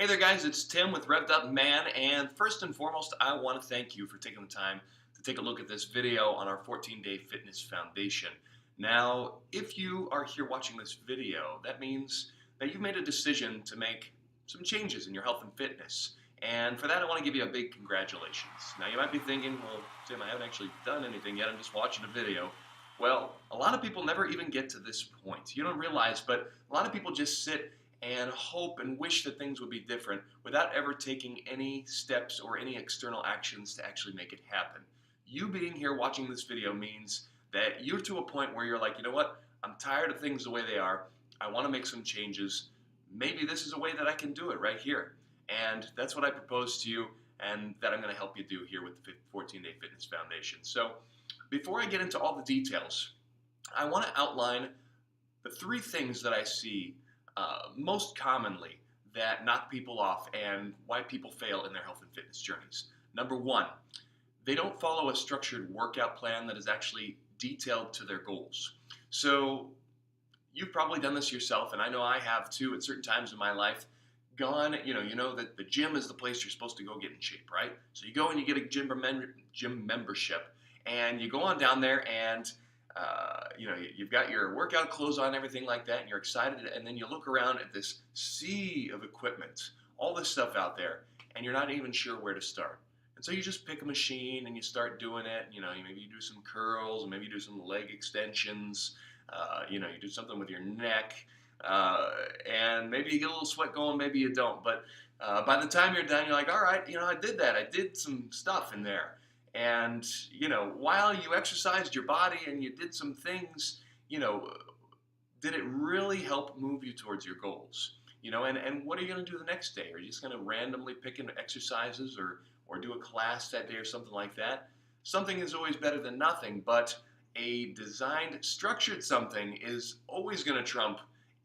Hey there, guys. It's Tim with Revved Up Man. And first and foremost, I want to thank you for taking the time to take a look at this video on our 14-day fitness foundation. Now, if you are here watching this video, that means that you've made a decision to make some changes in your health and fitness. And for that, I want to give you a big congratulations. Now, you might be thinking, well, Tim, I haven't actually done anything yet. I'm just watching a video. Well, a lot of people never even get to this point. You don't realize, but a lot of people just sit and hope and wish that things would be different without ever taking any steps or any external actions to actually make it happen. You being here watching this video means that you're to a point where you're like, you know what, I'm tired of things the way they are. I want to make some changes. Maybe this is a way that I can do it right here. And that's what I propose to you and that I'm going to help you do here with the 14-Day Fitness Foundation. So before I get into all the details, I want to outline the three things that I see most commonly that knock people off and why people fail in their health and fitness journeys. Number one, they don't follow a structured workout plan that is actually detailed to their goals. So you've probably done this yourself, and I know I have too at certain times in my life. You know that the gym is the place you're supposed to go get in shape, right? So you go and you get a gym membership, and you go on down there and you've got your workout clothes on, everything like that, and you're excited, and then you look around at this sea of equipment, all this stuff out there, and you're not even sure where to start. And so you just pick a machine and you start doing it. Maybe you do some curls, and maybe you do some leg extensions. You do something with your neck, and maybe you get a little sweat going, maybe you don't. But by the time you're done, you're like, all right, I did that. I did some stuff in there. And, while you exercised your body and you did some things, did it really help move you towards your goals? And what are you going to do the next day? Are you just going to randomly pick in exercises or do a class that day or something like that? Something is always better than nothing, but a designed, structured something is always going to trump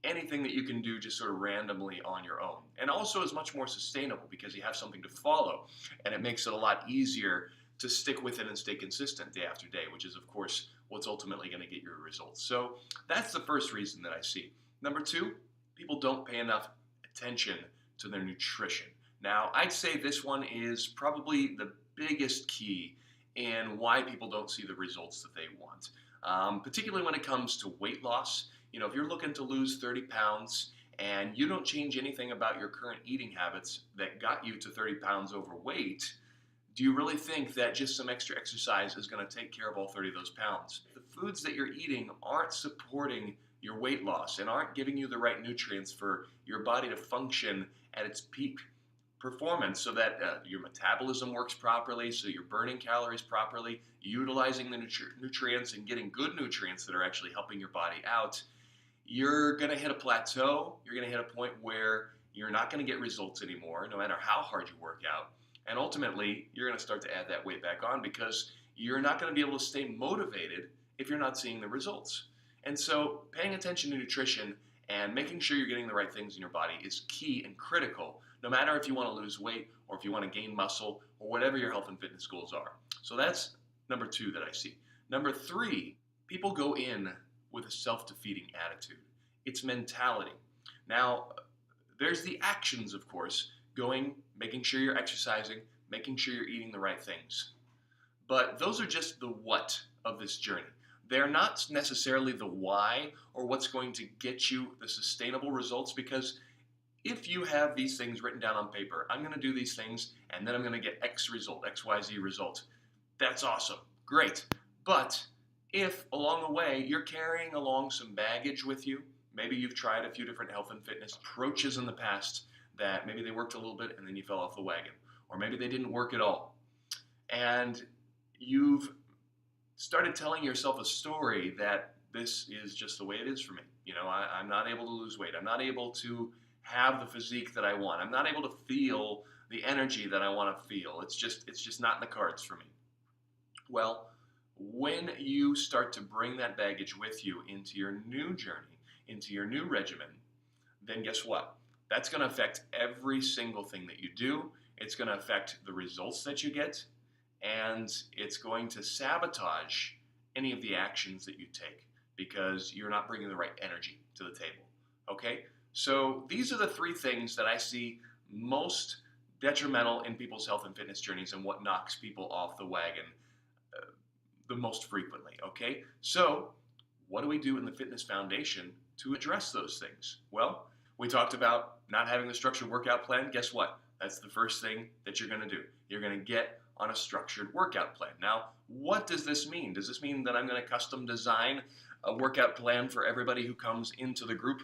anything that you can do just sort of randomly on your own. And also is much more sustainable because you have something to follow, and it makes it a lot easier to stick with it and stay consistent day after day, which is, of course, what's ultimately going to get your results. So that's the first reason that I see. Number two, people don't pay enough attention to their nutrition. Now, I'd say this one is probably the biggest key in why people don't see the results that they want, particularly when it comes to weight loss. If you're looking to lose 30 pounds and you don't change anything about your current eating habits that got you to 30 pounds overweight, do you really think that just some extra exercise is going to take care of all 30 of those pounds? The foods that you're eating aren't supporting your weight loss and aren't giving you the right nutrients for your body to function at its peak performance so that your metabolism works properly, so you're burning calories properly, utilizing the nutrients and getting good nutrients that are actually helping your body out. You're going to hit a plateau. You're going to hit a point where you're not going to get results anymore, no matter how hard you work out. And ultimately, you're going to start to add that weight back on because you're not going to be able to stay motivated if you're not seeing the results. And so paying attention to nutrition and making sure you're getting the right things in your body is key and critical, no matter if you want to lose weight or if you want to gain muscle or whatever your health and fitness goals are. So that's number two that I see. Number three, people go in with a self-defeating attitude. It's mentality. Now, there's the actions, of course, making sure you're exercising, making sure you're eating the right things. But those are just the what of this journey. They're not necessarily the why or what's going to get you the sustainable results, because if you have these things written down on paper, I'm going to do these things and then I'm going to get X result, XYZ result. That's awesome. Great. But if along the way you're carrying along some baggage with you, maybe you've tried a few different health and fitness approaches in the past that maybe they worked a little bit and then you fell off the wagon, or maybe they didn't work at all. And you've started telling yourself a story that this is just the way it is for me. I'm not able to lose weight. I'm not able to have the physique that I want. I'm not able to feel the energy that I want to feel. It's just not in the cards for me. Well, when you start to bring that baggage with you into your new journey, into your new regimen, then guess what? That's going to affect every single thing that you do. It's going to affect the results that you get, and it's going to sabotage any of the actions that you take because you're not bringing the right energy to the table. Okay? So these are the three things that I see most detrimental in people's health and fitness journeys and what knocks people off the wagon the most frequently, okay? So what do we do in the Fitness Foundation to address those things? Well, we talked about not having a structured workout plan. Guess what? That's the first thing that you're going to do. You're going to get on a structured workout plan. Now, what does this mean? Does this mean that I'm going to custom design a workout plan for everybody who comes into the group?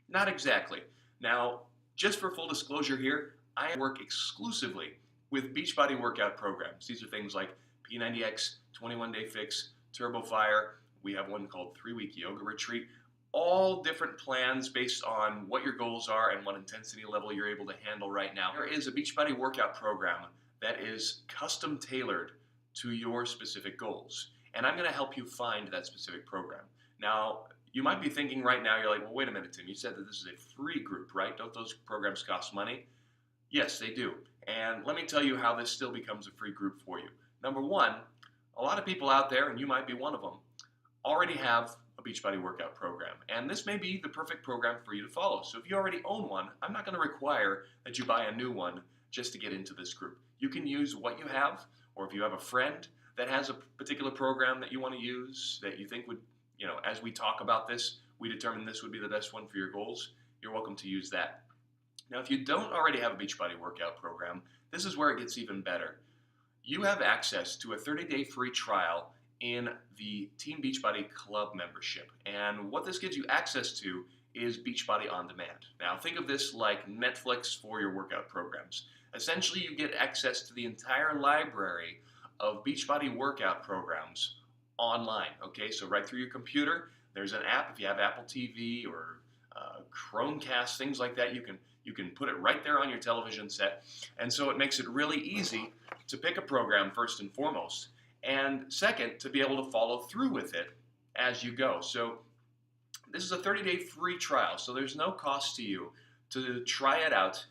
Not exactly. Now, just for full disclosure here, I work exclusively with Beachbody workout programs. These are things like P90X, 21-Day Fix, Turbo Fire. We have one called 3-Week Yoga Retreat. All different plans based on what your goals are and what intensity level you're able to handle right now. There is a Beachbody workout program that is custom tailored to your specific goals. And I'm going to help you find that specific program. Now, you might be thinking right now, you're like, well, wait a minute, Tim, you said that this is a free group, right? Don't those programs cost money? Yes, they do. And let me tell you how this still becomes a free group for you. Number one, a lot of people out there, and you might be one of them, already have a Beachbody workout program. And this may be the perfect program for you to follow. So if you already own one, I'm not going to require that you buy a new one just to get into this group. You can use what you have, or if you have a friend that has a particular program that you want to use, that you think would, as we talk about this, we determine this would be the best one for your goals, you're welcome to use that. Now, if you don't already have a Beachbody workout program, this is where it gets even better. You have access to a 30-day free trial in the Team Beachbody Club membership. And what this gives you access to is Beachbody On Demand. Now, think of this like Netflix for your workout programs. Essentially, you get access to the entire library of Beachbody workout programs online, okay? So right through your computer, there's an app. If you have Apple TV or Chromecast, things like that, you can put it right there on your television set. And so it makes it really easy to pick a program first and foremost, and second, to be able to follow through with it as you go. So this is a 30-day free trial, so there's no cost to you to try it out,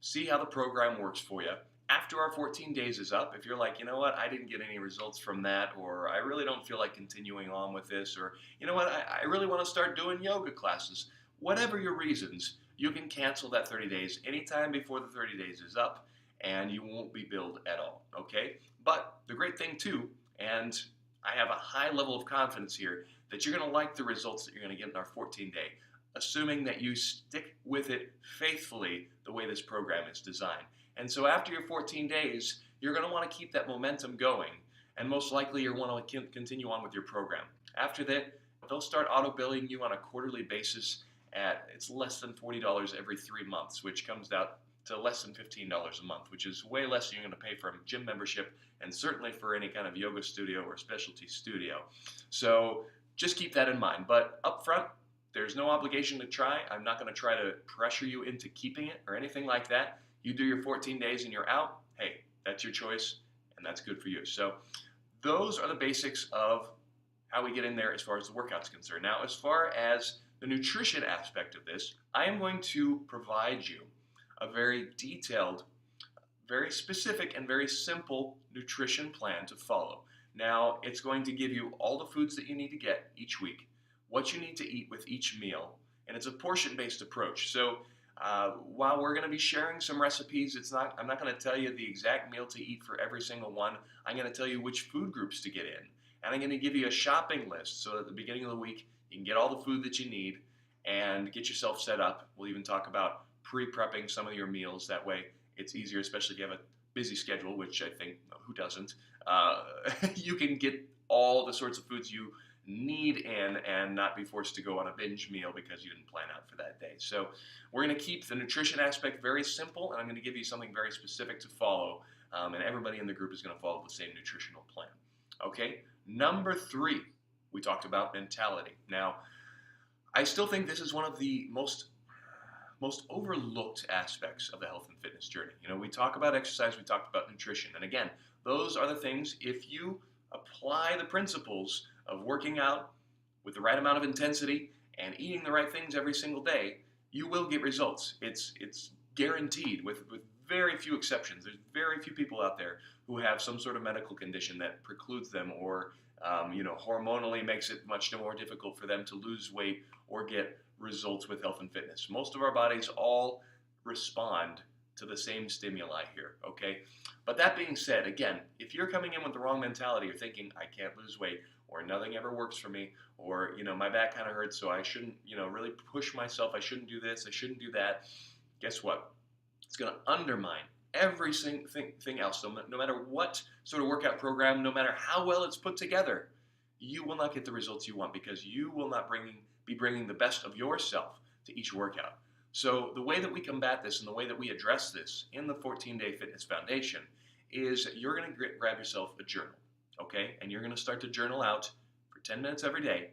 see how the program works for you. After our 14 days is up, if you're like, you know what, I didn't get any results from that, or I really don't feel like continuing on with this, or you know what, I really want to start doing yoga classes, whatever your reasons, you can cancel that 30 days anytime before the 30 days is up, and you won't be billed at all, okay? But the great thing too, and I have a high level of confidence here, that you're going to like the results that you're going to get in our 14-day, assuming that you stick with it faithfully the way this program is designed. And so after your 14 days, you're going to want to keep that momentum going, and most likely you'll want to continue on with your program. After that, they'll start auto-billing you on a quarterly basis it's less than $40 every 3 months, which comes out to less than $15 a month, which is way less than you're going to pay for a gym membership, and certainly for any kind of yoga studio or specialty studio. So just keep that in mind. But up front, there's no obligation to try. I'm not going to try to pressure you into keeping it or anything like that. You do your 14 days and you're out. Hey, that's your choice, and that's good for you. So those are the basics of how we get in there as far as the workout's concerned. Now, as far as the nutrition aspect of this, I am going to provide you a very detailed, very specific, and very simple nutrition plan to follow. Now, it's going to give you all the foods that you need to get each week, what you need to eat with each meal, and it's a portion-based approach. So while we're going to be sharing some recipes, I'm not going to tell you the exact meal to eat for every single one. I'm going to tell you which food groups to get in, and I'm going to give you a shopping list so at the beginning of the week you can get all the food that you need and get yourself set up. We'll even talk about pre-prepping some of your meals. That way it's easier, especially if you have a busy schedule, which I think, who doesn't? You can get all the sorts of foods you need in and not be forced to go on a binge meal because you didn't plan out for that day. So we're going to keep the nutrition aspect very simple, and I'm going to give you something very specific to follow, and everybody in the group is going to follow the same nutritional plan. Okay, number 3, we talked about mentality. Now, I still think this is one of the most overlooked aspects of the health and fitness journey. We talk about exercise, we talked about nutrition, and again, those are the things, if you apply the principles of working out with the right amount of intensity and eating the right things every single day, you will get results. It's guaranteed with very few exceptions. There's very few people out there who have some sort of medical condition that precludes them or hormonally makes it much more difficult for them to lose weight or get results with health and fitness. Most of our bodies all respond to the same stimuli here, okay? But that being said, again, if you're coming in with the wrong mentality, you're thinking, I can't lose weight, or nothing ever works for me, or, my back kind of hurts, so I shouldn't, really push myself, I shouldn't do this, I shouldn't do that, guess what? It's going to undermine every thing else. So no matter what sort of workout program, no matter how well it's put together, you will not get the results you want because you will not be bringing the best of yourself to each workout. So the way that we combat this and the way that we address this in the 14-Day Fitness Foundation is you're going to grab yourself a journal, okay? And you're going to start to journal out for 10 minutes every day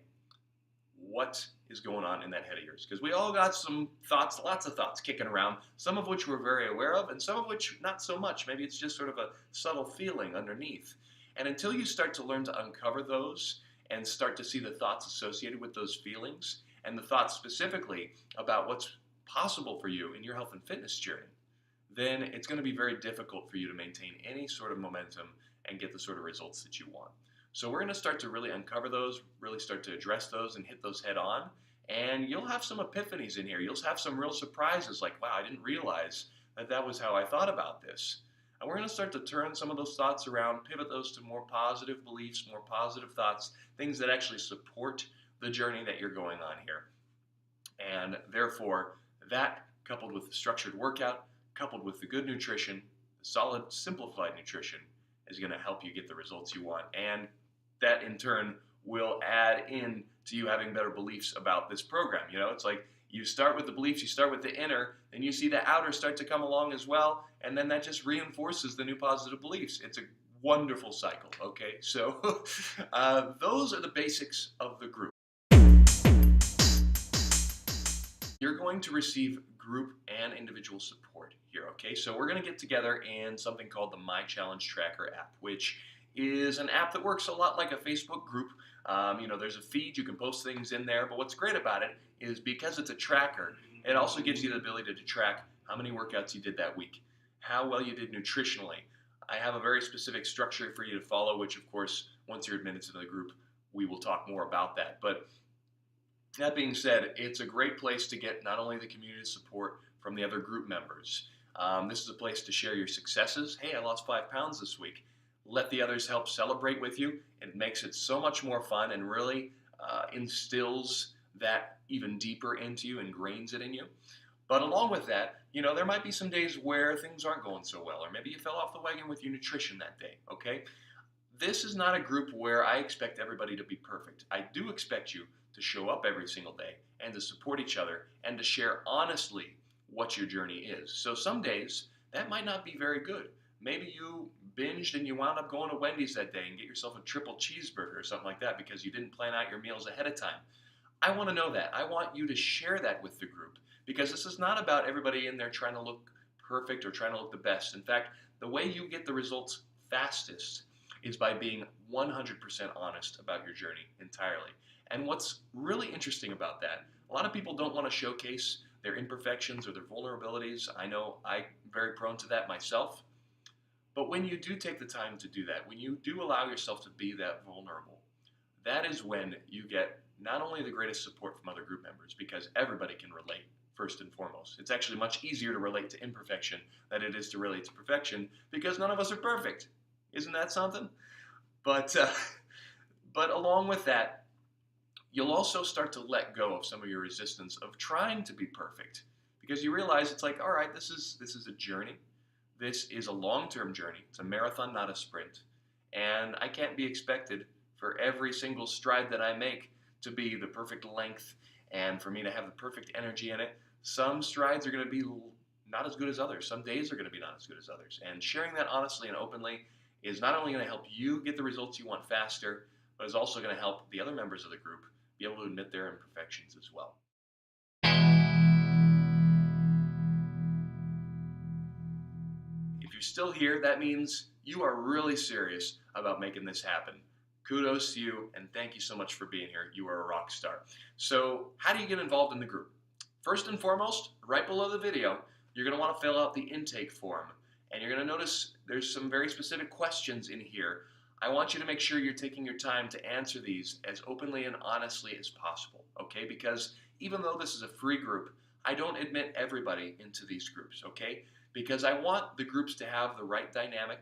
what is going on in that head of yours. Because we all got some thoughts, lots of thoughts kicking around, some of which we're very aware of and some of which not so much. Maybe it's just sort of a subtle feeling underneath. And until you start to learn to uncover those and start to see the thoughts associated with those feelings and the thoughts specifically about what's possible for you in your health and fitness journey, then it's going to be very difficult for you to maintain any sort of momentum and get the sort of results that you want. So we're going to start to really uncover those, really start to address those and hit those head on. And you'll have some epiphanies in here. You'll have some real surprises like, wow, I didn't realize that was how I thought about this. And we're going to start to turn some of those thoughts around, pivot those to more positive beliefs, more positive thoughts, things that actually support the journey that you're going on here. And therefore, that coupled with the structured workout, coupled with the good nutrition, the solid, simplified nutrition, is going to help you get the results you want. And that in turn will add in to you having better beliefs about this program. It's like you start with the beliefs, you start with the inner, then you see the outer start to come along as well, and then that just reinforces the new positive beliefs. It's a wonderful cycle, okay? So those are the basics of the group. You're going to receive group and individual support here, okay? So we're going to get together in something called the My Challenge Tracker app, which is an app that works a lot like a Facebook group. There's a feed, you can post things in there, but what's great about it is because it's a tracker, it also gives you the ability to track how many workouts you did that week, how well you did nutritionally. I have a very specific structure for you to follow, which of course, once you're admitted to the group, we will talk more about that. But that being said, it's a great place to get not only the community support from the other group members. This is a place to share your successes. Hey, I lost 5 pounds this week. Let the others help celebrate with you. It makes it so much more fun and really instills that even deeper into you, ingrains it in you. But along with that, there might be some days where things aren't going so well, or maybe you fell off the wagon with your nutrition that day, okay? This is not a group where I expect everybody to be perfect. I do expect you to show up every single day and to support each other and to share honestly what your journey is. So some days that might not be very good. Maybe you binged and you wound up going to Wendy's that day and get yourself a triple cheeseburger or something like that because you didn't plan out your meals ahead of time. I want to know that. I want you to share that with the group because this is not about everybody in there trying to look perfect or trying to look the best. In fact, the way you get the results fastest is by being 100% honest about your journey entirely. And what's really interesting about that, a lot of people don't want to showcase their imperfections or their vulnerabilities. I know I'm very prone to that myself. But when you do take the time to do that, when you do allow yourself to be that vulnerable, that is when you get not only the greatest support from other group members, because everybody can relate, first and foremost. It's actually much easier to relate to imperfection than it is to relate to perfection, because none of us are perfect. Isn't that something? But along with that, you'll also start to let go of some of your resistance of trying to be perfect, because you realize it's like, all right, this is a journey. This is a long-term journey. It's a marathon, not a sprint. And I can't be expected for every single stride that I make to be the perfect length and for me to have the perfect energy in it. Some strides are going to be not as good as others. Some days are going to be not as good as others. And sharing that honestly and openly is not only going to help you get the results you want faster, but is also going to help the other members of the group be able to admit their imperfections as well. If you're still here, that means you are really serious about making this happen. Kudos to you, and thank you so much for being here. You are a rock star. So how do you get involved in the group? First and foremost, right below the video, you're going to want to fill out the intake form. And you're going to notice there's some very specific questions in here. I want you to make sure you're taking your time to answer these as openly and honestly as possible, okay? Because even though this is a free group, I don't admit everybody into these groups, okay? Because I want the groups to have the right dynamic.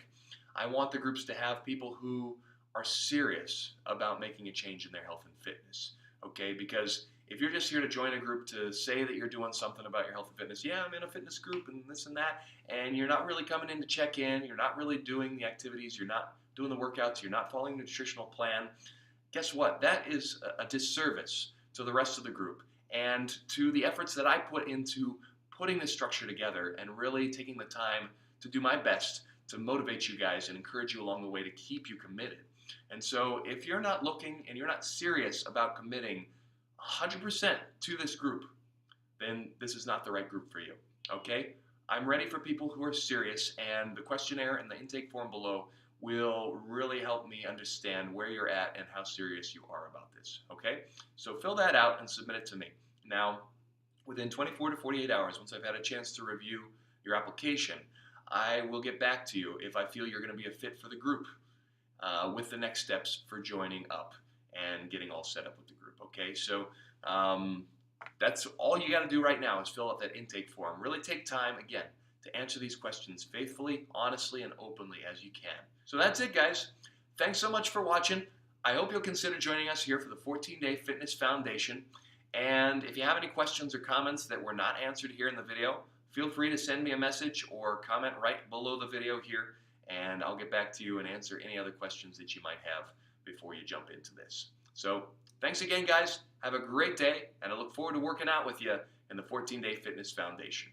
I want the groups to have people who are serious about making a change in their health and fitness, okay? Because if you're just here to join a group to say that you're doing something about your health and fitness, yeah, I'm in a fitness group and this and that, and you're not really coming in to check in, you're not really doing the activities, you're not doing the workouts, you're not following the nutritional plan, guess what? That is a disservice to the rest of the group and to the efforts that I put into putting this structure together and really taking the time to do my best to motivate you guys and encourage you along the way to keep you committed. And so if you're not looking and you're not serious about committing 100% to this group, then this is not the right group for you, okay? I'm ready for people who are serious, and the questionnaire and the intake form below will really help me understand where you're at and how serious you are about this, okay? So fill that out and submit it to me. Now, within 24 to 48 hours, once I've had a chance to review your application, I will get back to you if I feel you're going to be a fit for the group with the next steps for joining up and getting all set up with the group, okay? So that's all you got to do right now is fill out that intake form. Really take time, again, to answer these questions faithfully, honestly, and openly as you can. So that's it, guys. Thanks so much for watching. I hope you'll consider joining us here for the 14-Day Fitness Foundation. And if you have any questions or comments that were not answered here in the video, feel free to send me a message or comment right below the video here, and I'll get back to you and answer any other questions that you might have before you jump into this. So thanks again, guys. Have a great day, and I look forward to working out with you in the 14-Day Fitness Foundation.